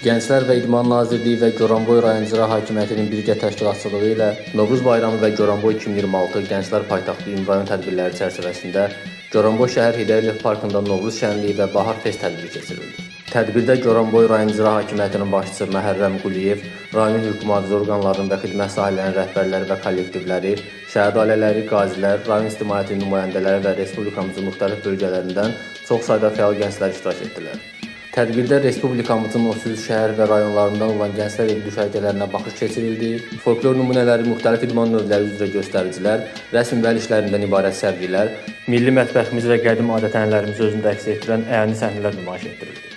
Gənclər və İdman Nazirliyi və Goranboy rayon icra hakimiyyətinin birgə təşkilatçılığı ilə Novruz bayramı və Goranboy 2026 Gənclər Paytaxtı ümumi tədbirləri çərçivəsində Goranboy şəhər Hidayət Parkında Novruz şənliyi və Bahar Fest tədbiri keçirildi. Tədbirdə Goranboy rayon icra hakimiyyətinin başçısı Məhərrəm Quliyev, rayon hüquq-mühafizə orqanlarının və xidmət sahələrinin rəhbərləri və kollektivləri, şəhid ailələri, qazilər, rayon ictimaiyyətinin nümayəndələri və respublikamızın müxtəlif bölgələrindən çox sayda fəal gənclər iştirak etdilər. Tədbirdə Respublikamızın 33 şəhər və rayonlarından olan gənclər evi düşərgələrinə baxış keçirildi. Folklor nümunələri, müxtəlif idman növləri üzrə göstəricilər, rəsm və əl işlərindən ibarət sərgilər, milli mətbəximiz və qədim adət-ənənələrimizi özündə əks etdirən əyani səhnələr nümayiş etdirildi.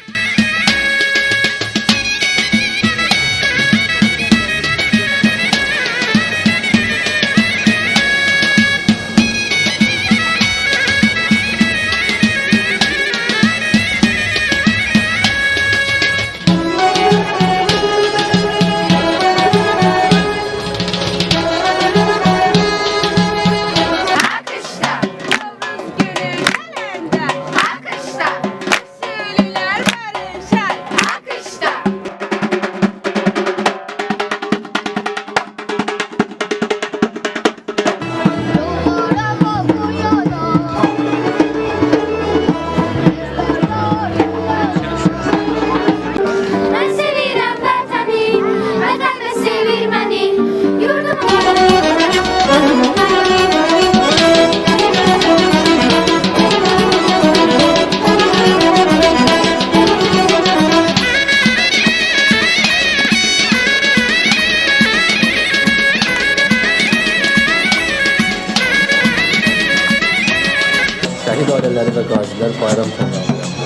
Şəhid ailələri və qazilər bayram tonlarını yapdı.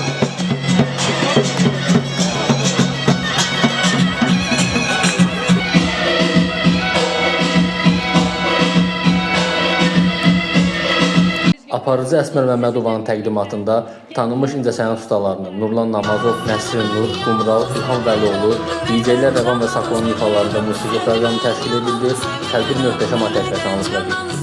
Aparıcı Əsmər Məmmədovanın təqdimatında tanınmış incəsənət ustalarının Nurlan Namazov, Nəsrin Nur, Qumral, İlham Vəlioğlu, DJ-lər Rəvan və Saklonun ifalarında musiqi proqramı təşkil edildi. Tədbir möhtəşəm atəşkəsanlıqla getdi.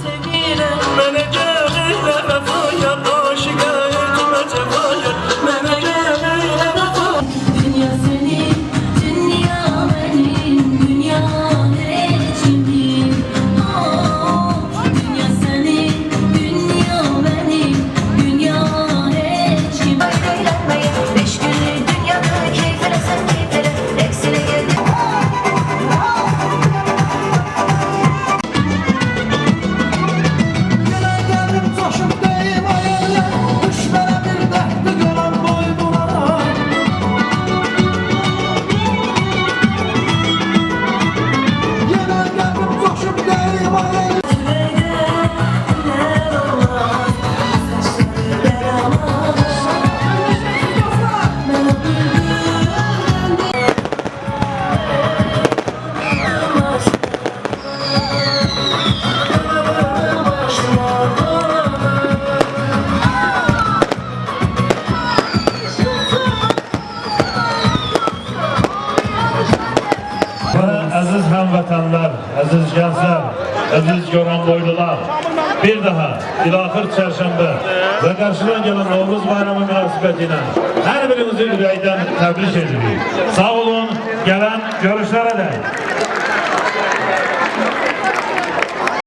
Əziz həmvətənlər, əziz gənclər, əziz Goranboylular, bir daha ilaxır çərşənbə və qarşıdan gələn Novruz bayramı münasibəti ilə hər birinizi ürəkdən təbrik edirik. Sağ olun, gələn görüşlərə dək.